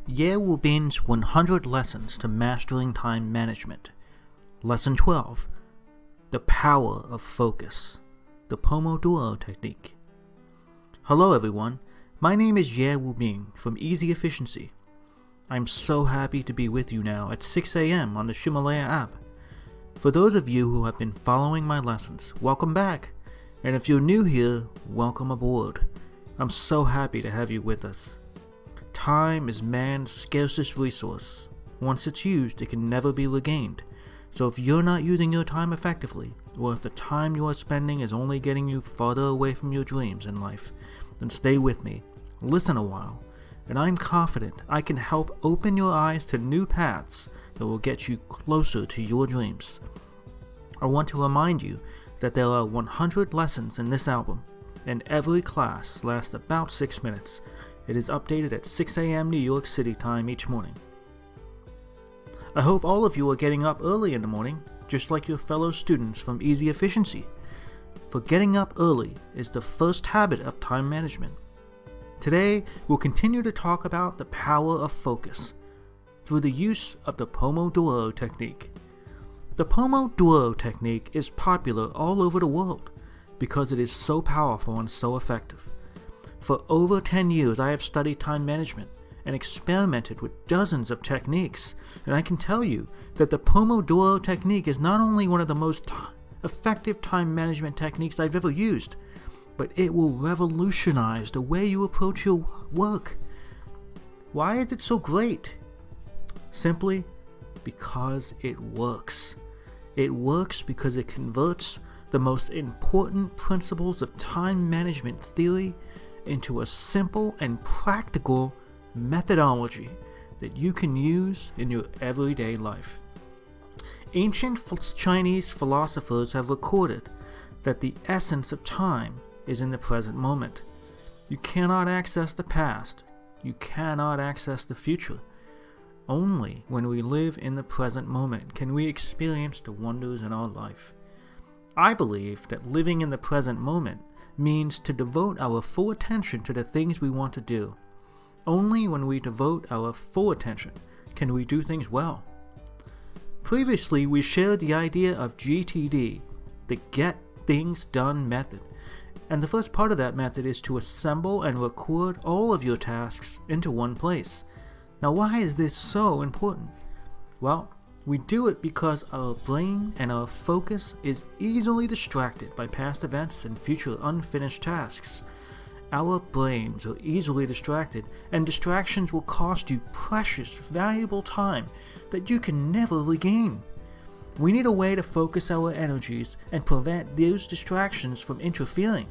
Ye Wubin's 100 Lessons to Mastering Time Management. Lesson 12. The Power of Focus. The Pomodoro Technique. Hello everyone, my name is Ye Wubin from Easy Efficiency. I'm so happy to be with you now at 6 a.m. on the Ximalaya App. For those of you who have been following my lessons, welcome back. And if you're new here, welcome aboard. I'm so happy to have you with us. Time is man's scarcest resource. Once it's used, it can never be regained. So if you're not using your time effectively, or if the time you are spending is only getting you farther away from your dreams in life, then stay with me, listen a while, and I'm confident I can help open your eyes to new paths that will get you closer to your dreams. I want to remind you that there are 100 lessons in this album, and every class lasts about 6 minutes. It is updated at 6 a.m. New York City time each morning. I hope all of you are getting up early in the morning, just like your fellow students from Easy Efficiency. For getting up early is the first habit of time management. Today, we'll continue to talk about the power of focus through the use of the Pomodoro Technique. The Pomodoro Technique is popular all over the world because it is so powerful and so effective. For over 10 years, I have studied time management and experimented with dozens of techniques, and I can tell you that the Pomodoro Technique is not only one of the most effective time management techniques I've ever used, but it will revolutionize the way you approach your work. Why is it so great? Simply because it works. It works because it converts the most important principles of time management theory into a simple and practical methodology that you can use in your everyday life. Ancient Chinese philosophers have recorded that the essence of time is in the present moment. You cannot access the past. You cannot access the future. Only when we live in the present moment can we experience the wonders in our life. I believe that living in the present moment means to devote our full attention to the things we want to do. Only when we devote our full attention can we do things well. Previously, we shared the idea of GTD, the Get Things Done method. And the first part of that method is to assemble and record all of your tasks into one place. Now, why is this so important? Well, we do it because our brain and our focus is easily distracted by past events and future unfinished tasks. Our brains are easily distracted, and distractions will cost you precious, valuable time that you can never regain. We need a way to focus our energies and prevent those distractions from interfering.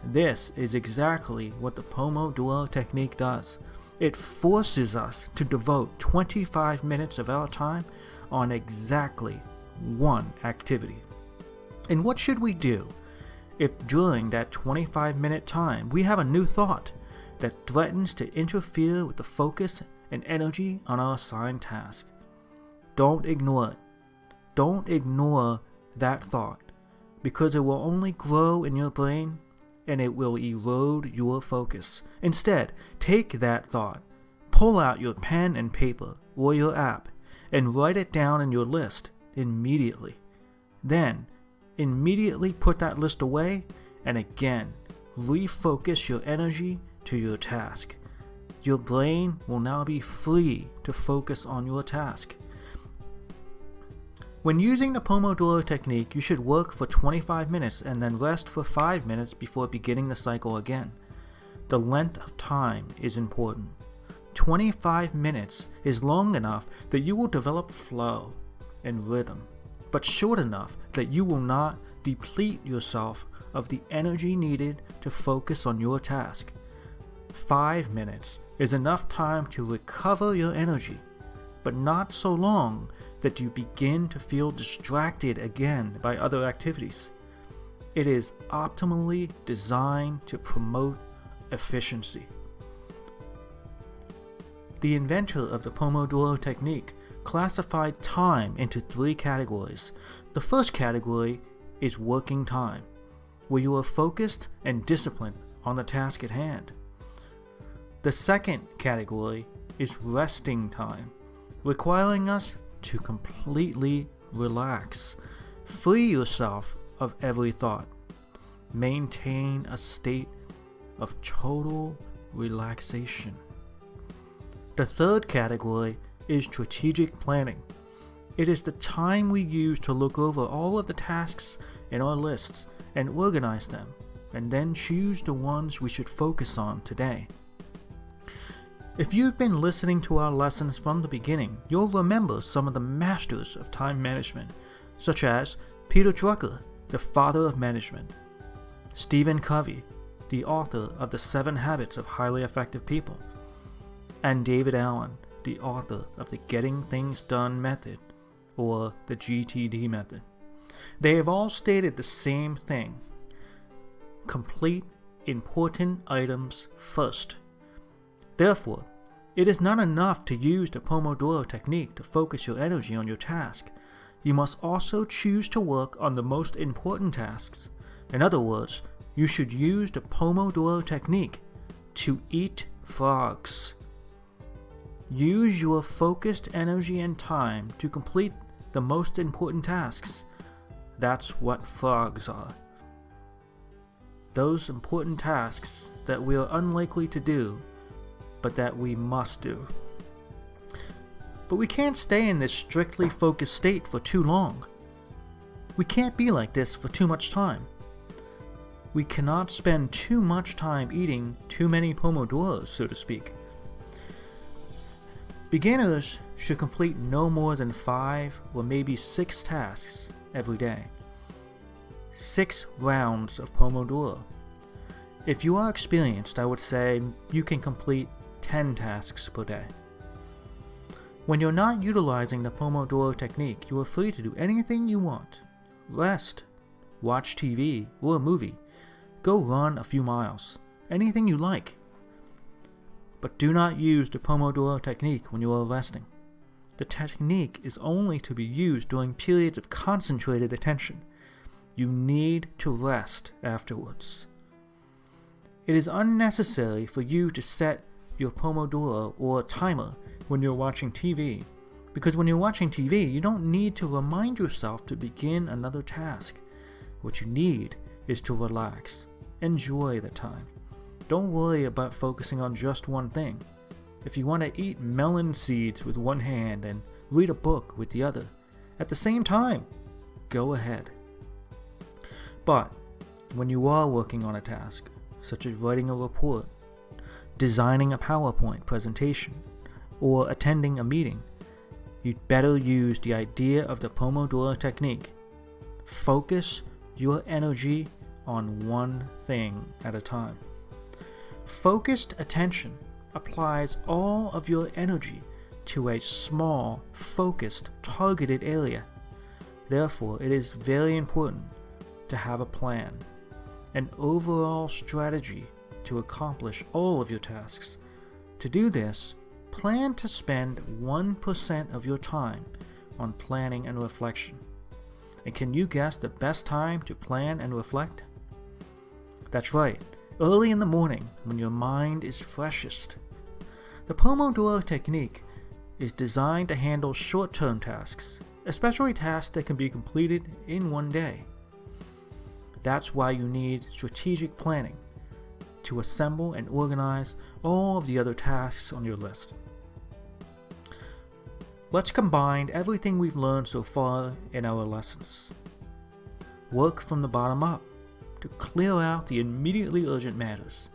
This is exactly what the Pomodoro Technique does. It forces us to devote 25 minutes of our time on exactly one activity. And what should we do if during that 25-minute time we have a new thought that threatens to interfere with the focus and energy on our assigned task? Don't ignore it. Don't ignore that thought, because it will only grow in your brain and it will erode your focus. Instead, take that thought, pull out your pen and paper or your app, and write it down in your list immediately. Then, immediately put that list away and again, refocus your energy to your task. Your brain will now be free to focus on your task. When using the Pomodoro Technique, you should work for 25 minutes and then rest for 5 minutes before beginning the cycle again. The length of time is important. 25 minutes is long enough that you will develop flow and rhythm, but short enough that you will not deplete yourself of the energy needed to focus on your task. 5 minutes is enough time to recover your energy, but not so long that you begin to feel distracted again by other activities. It is optimally designed to promote efficiency. The inventor of the Pomodoro Technique classified time into 3 categories. The first category is working time, where you are focused and disciplined on the task at hand. The second category is resting time, requiring us to completely relax. Free yourself of every thought. Maintain a state of total relaxation. The third category is strategic planning. It is the time we use to look over all of the tasks in our lists and organize them, and then choose the ones we should focus on today. If you've been listening to our lessons from the beginning, you'll remember some of the masters of time management, such as Peter Drucker, the father of management, Stephen Covey, the author of The 7 Habits of Highly Effective People, and David Allen, the author of the Getting Things Done method, or the GTD method. They have all stated the same thing: complete important items first. Therefore, it is not enough to use the Pomodoro technique to focus your energy on your task. You must also choose to work on the most important tasks. In other words, you should use the Pomodoro technique to eat frogs. Use your focused energy and time to complete the most important tasks. That's what frogs are. Those important tasks that we are unlikely to do, but that we must do. But we can't stay in this strictly focused state for too long. We can't be like this for too much time. We cannot spend too much time eating too many pomodoros, so to speak. Beginners should complete no more than 5 or maybe 6 tasks every day. 6 rounds of Pomodoro. If you are experienced, I would say you can complete 10 tasks per day. When you're not utilizing the Pomodoro technique, you are free to do anything you want. Rest, watch TV or a movie, go run a few miles, anything you like. But do not use the Pomodoro technique when you are resting. The technique is only to be used during periods of concentrated attention. You need to rest afterwards. It is unnecessary for you to set your Pomodoro or timer when you're watching TV, because when you're watching TV, you don't need to remind yourself to begin another task. What you need is to relax. Enjoy the time. Don't worry about focusing on just one thing. If you want to eat melon seeds with one hand and read a book with the other at the same time, go ahead. But when you are working on a task, such as writing a report, designing a PowerPoint presentation, or attending a meeting, you'd better use the idea of the Pomodoro technique. Focus your energy on one thing at a time. Focused attention applies all of your energy to a small, focused, targeted area. Therefore, it is very important to have a plan, an overall strategy to accomplish all of your tasks. To do this, plan to spend 1% of your time on planning and reflection. And can you guess the best time to plan and reflect? That's right, early in the morning when your mind is freshest. The Pomodoro technique is designed to handle short-term tasks, especially tasks that can be completed in one day. That's why you need strategic planning to assemble and organize all of the other tasks on your list. Let's combine everything we've learned so far in our lessons. Work from the bottom up to clear out the immediately urgent matters,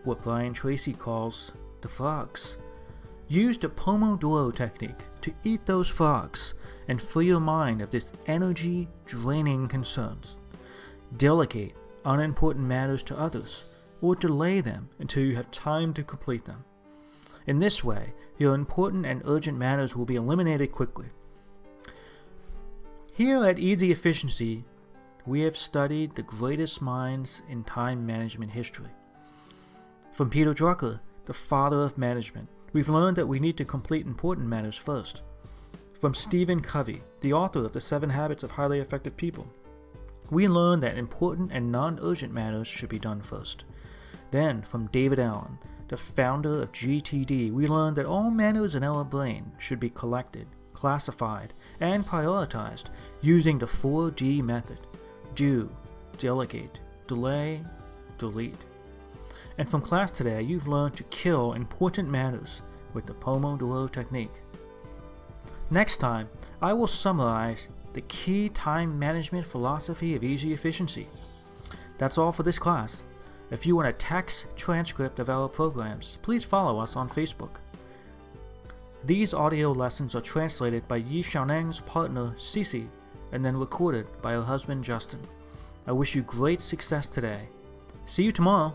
what Brian Tracy calls the frogs. Use the Pomodoro technique to eat those frogs and free your mind of this energy-draining concerns. Delegate unimportant matters to others, or delay them until you have time to complete them. In this way, your important and urgent matters will be eliminated quickly. Here at Easy Efficiency, we have studied the greatest minds in time management history. From Peter Drucker, the father of management, we've learned that we need to complete important matters first. From Stephen Covey, the author of The 7 Habits of Highly Effective People, we learned that important and non-urgent matters should be done first. Then, from David Allen, the founder of GTD, we learned that all manners in our brain should be collected, classified, and prioritized using the 4D method: do, delegate, delay, delete. And from class today, you've learned to kill important matters with the Pomodoro technique. Next time, I will summarize the key time management philosophy of easy efficiency. That's all for this class. If you want a text transcript of our programs, please follow us on Facebook. These audio lessons are translated by Yi Xiaoneng's partner Cici and then recorded by her husband Justin. I wish you great success today. See you tomorrow.